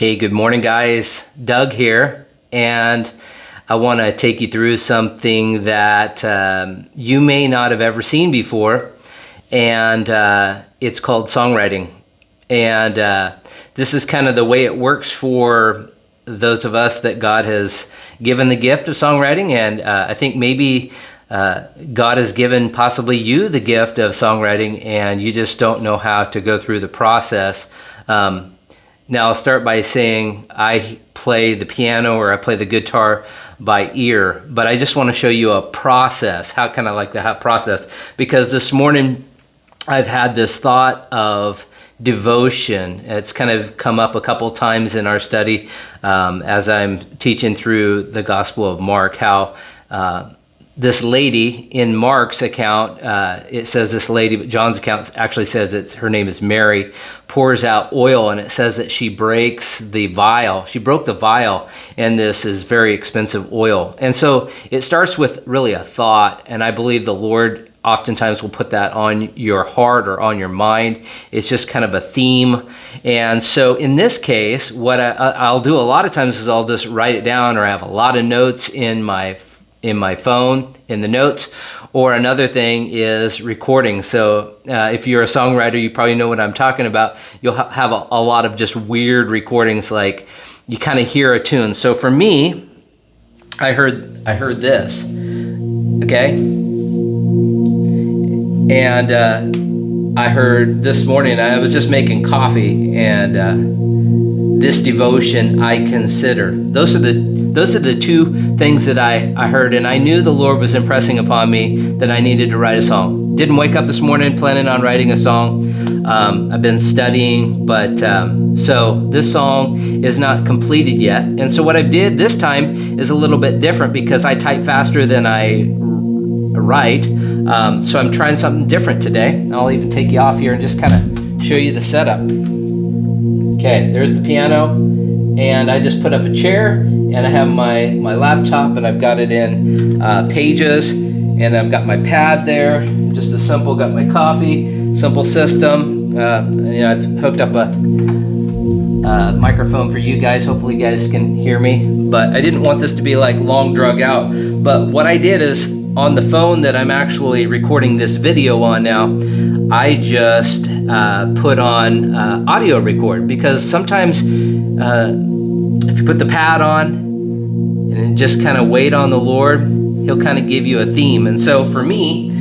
Hey, good morning, guys. Doug here, and I want to take you through something that you may not have ever seen before, and it's called songwriting. And this is kind of the way it works for those of us that God has given the gift of songwriting, and I think maybe God has given possibly you the gift of songwriting, and you just don't know how to go through the process. Now, I'll start by saying I play the piano or I play the guitar by ear, but I just want to show you a process, how kind of like the process, because this morning I've had this thought of devotion. It's kind of come up a couple times in our study as I'm teaching through the Gospel of Mark, how this lady in Mark's account, it says this lady, but John's account actually says her name is Mary, pours out oil, and it says that she breaks the vial. She broke the vial, and this is very expensive oil. And so it starts with really a thought, and I believe the Lord oftentimes will put that on your heart or on your mind. It's just kind of a theme. And so in this case, what I'll do a lot of times is I'll just write it down, or I have a lot of notes in my phone, in the notes, or another thing is recording. So if you're a songwriter, you probably know what I'm talking about. You'll have a lot of just weird recordings, like you kind of hear a tune. So for me, I heard this, okay? And I heard this morning, I was just making coffee, and this devotion I consider. Those are the two things that I heard, and I knew the Lord was impressing upon me that I needed to write a song. Didn't wake up this morning planning on writing a song. I've been studying, but so this song is not completed yet. And so what I did this time is a little bit different because I type faster than I write. So I'm trying something different today. I'll even take you off here and just kind of show you the setup. Okay, there's the piano, and I just put up a chair, and I have my laptop, and I've got it in Pages, and I've got my pad there, just a simple, got my coffee, simple system. I've hooked up a microphone for you guys. Hopefully you guys can hear me, but I didn't want this to be like long drug out. But what I did is, on the phone that I'm actually recording this video on now, I just put on audio record, because sometimes if you put the pad on and just kind of wait on the Lord, He'll kind of give you a theme. And so for me,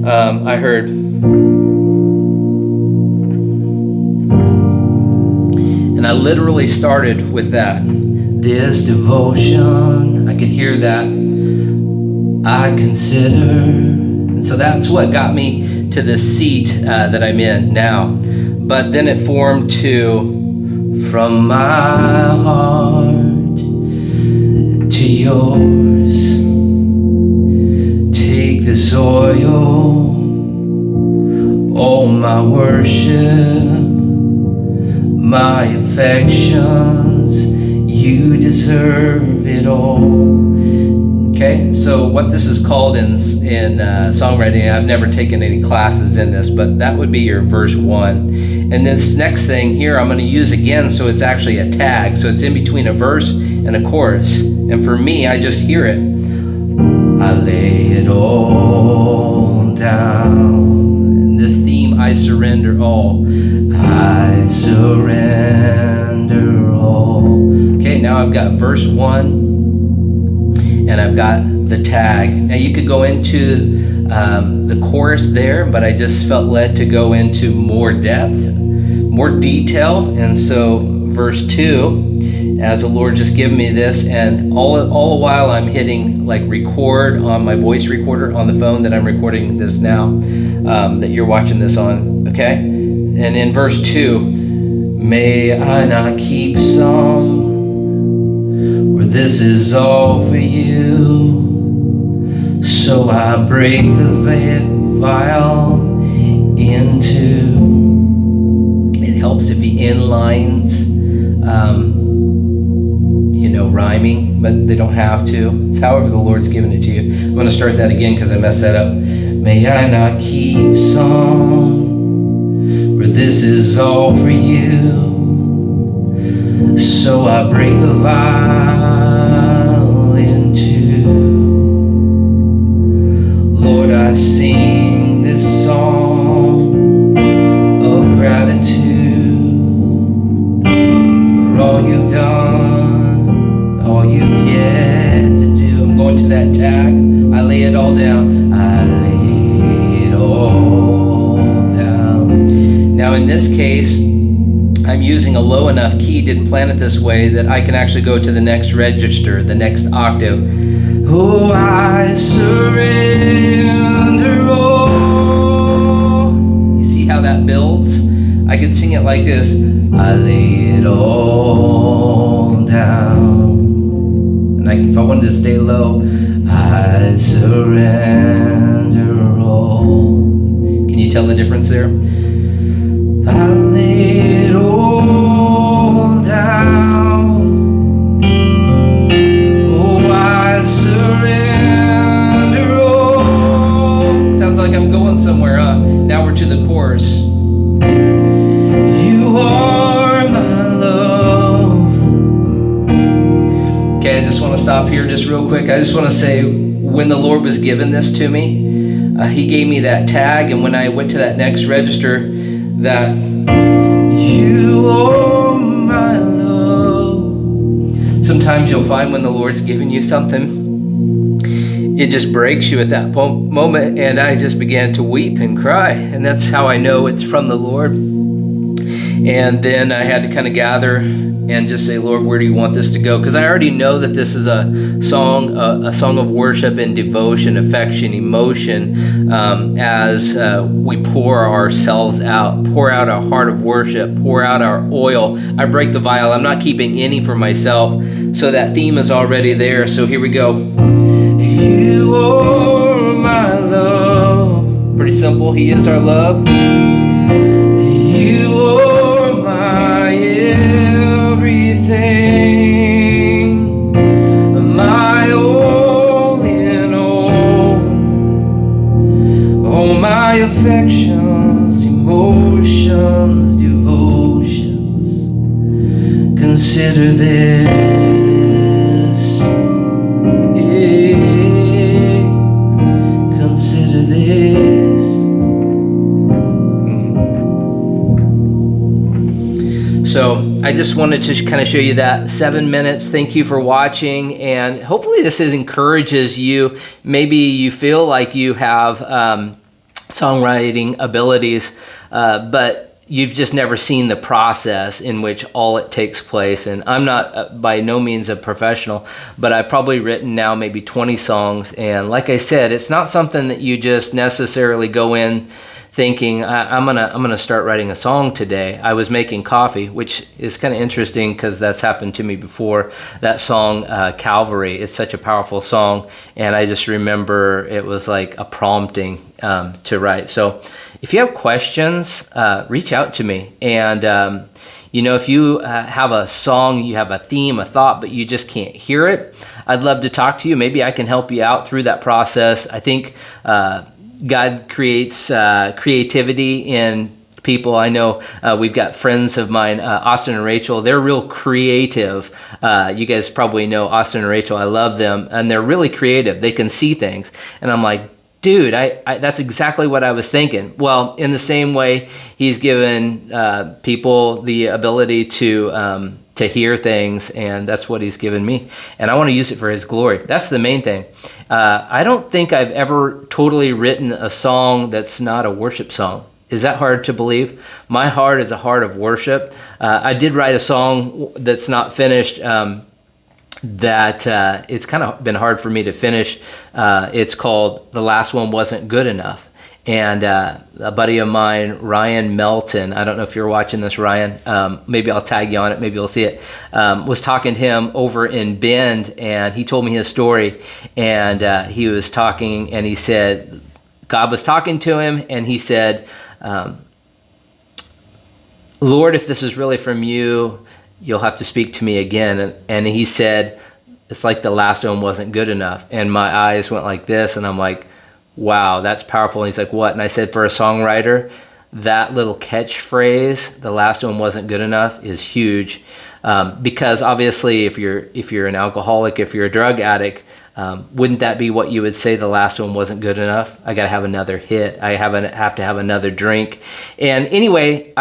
I heard, and I literally started with that. This devotion, I could hear that. I consider. And so that's what got me to this seat that I'm in now. But then it formed to, from my heart to yours, take this oil, all my worship, my affections, you deserve it all. Okay, so what this is called in songwriting, I've never taken any classes in this, but that would be your verse 1. And this next thing here I'm going to use again, so it's actually a tag. So it's in between a verse and a chorus. And for me, I just hear it. I lay it all down. And this theme, I surrender all. I surrender all. Okay, now I've got verse 1. And I've got the tag. Now you could go into the chorus there, but I just felt led to go into more depth, more detail. And so verse 2, as the Lord just gave me this, and all the while I'm hitting like record on my voice recorder on the phone that I'm recording this now, that you're watching this on, okay? And in verse 2, may I not keep song, this is all for you, so I break the vial into. It helps if he inlines, rhyming, but they don't have to. It's however the Lord's given it to you. I'm going to start that again because I messed that up. May I not keep song, for this is all for you, so So I break the vial in two. Lord, I sing this song of gratitude for all you've done, all you've yet to do. I'm going to that tag. I lay it all down. I lay it all down. Now in this case, I'm using a low enough key, didn't plan it this way, that I can actually go to the next register, the next octave. Oh, I surrender all. You see how that builds? I could sing it like this. I lay it all down. And if I wanted to stay low, I surrender all. Can you tell the difference there? I lay it all down. Oh, I surrender all. Sounds like I'm going somewhere, huh? Now we're to the chorus. You are my love. Okay, I just want to stop here just real quick. I just want to say, when the Lord was giving this to me, He gave me that tag, and when I went to that next register, that you are my love. Sometimes you'll find when the Lord's giving you something, it just breaks you at that moment, and I just began to weep and cry, and that's how I know it's from the Lord. And then I had to kind of gather and just say, Lord, where do you want this to go? Because I already know that this is a song of worship and devotion, affection, emotion, as we pour ourselves out, pour out our heart of worship, pour out our oil. I break the vial. I'm not keeping any for myself. So that theme is already there. So here we go. You are my love. Pretty simple. He is our love. You are my everything, my all in all my affections, emotions, devotions. Consider this, consider this. So I just wanted to kind of show you that 7 minutes. Thank you for watching, and hopefully this encourages you. Maybe you feel like you have songwriting abilities, but you've just never seen the process in which all it takes place. And I'm not by no means a professional, but I've probably written now maybe 20 songs. And like I said, it's not something that you just necessarily go in thinking, I'm gonna start writing a song today. I was making coffee, which is kind of interesting because that's happened to me before. That song, Calvary, it's such a powerful song, and I just remember it was like a prompting to write. So if you have questions, reach out to me. And if you have a song, you have a theme, a thought, but you just can't hear it, I'd love to talk to you. Maybe I can help you out through that process. I think God creates creativity in people. I know we've got friends of mine, Austin and Rachel. They're real creative. You guys probably know Austin and Rachel. I love them, and they're really creative. They can see things, and I'm like, dude, I that's exactly what I was thinking. Well, in the same way, He's given people the ability to hear things, and that's what He's given me. And I want to use it for His glory. That's the main thing. I don't think I've ever totally written a song that's not a worship song. Is that hard to believe? My heart is a heart of worship. I did write a song that's not finished, that it's kind of been hard for me to finish. It's called The Last One Wasn't Good Enough. And a buddy of mine, Ryan Melton, I don't know if you're watching this, Ryan, maybe I'll tag you on it, maybe you'll see it, was talking to him over in Bend, and he told me his story, and he was talking, and he said, God was talking to him, and he said, Lord, if this is really from you, you'll have to speak to me again. And he said, it's like the last one wasn't good enough. And my eyes went like this, and I'm like, wow, that's powerful. And he's like, what? And I said, for a songwriter, that little catchphrase, the last one wasn't good enough, is huge. Because obviously, if you're an alcoholic, if you're a drug addict, wouldn't that be what you would say? The last one wasn't good enough. I got to have another hit. I have to have another drink. And anyway,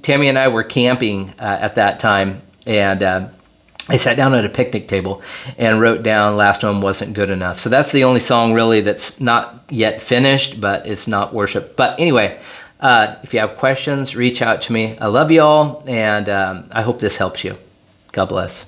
Tammy and I were camping at that time, and I sat down at a picnic table and wrote down "Last One Wasn't Good Enough." So that's the only song really that's not yet finished, but it's not worship. But anyway, if you have questions, reach out to me. I love you all, and I hope this helps you. God bless.